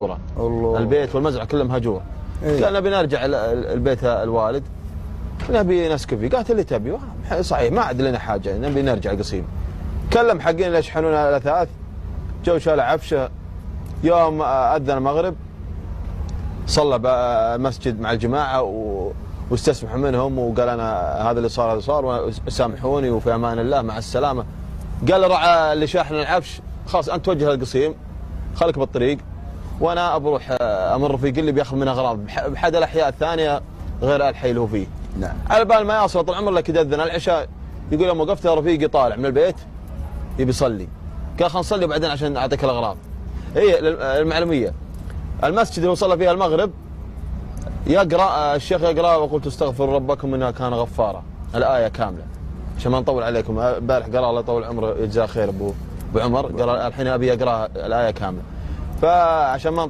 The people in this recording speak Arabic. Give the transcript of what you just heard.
الله. البيت والمزرعه كلها مهجور. قال نبي نرجع البيت الوالد، نبي نسكن فيه. قالت اللي تبي صحيح، ما عاد لنا حاجه، نبي نرجع قصيم. كلم حقين اللي يشحنون الاثاث، جو شالوا عفشه. يوم اذن المغرب صلى المسجد مع الجماعه واستسمح منهم، وقال انا هذا اللي صار وسامحوني وفي امان الله مع السلامه. قال الرعى اللي شاحن العفش خلاص انت توجه للقصيم، خليك بالطريق وانا بروح امر رفيق اللي بياخذ من اغراض بحد الاحياء الثانيه غير الحي اللي هو فيه. نعم. على بال ما يصل طول عمره لك يدذن العشاء، يقول يوم وقفت رفيقي طالع من البيت يبي يصلي، قال خلينا نصلي وبعدين عشان اعطيك الاغراض. هي المعلوميه المسجد اللي وصل فيها المغرب يقرا الشيخ يقرا وقلت استغفروا ربكم انها كان غفارا، الايه كامله عشان ما نطول عليكم. امبارح قرا الله يطول عمره يجزاه خير ابو عمر، قال الحين ابي اقرا الايه كامله، فعشان ما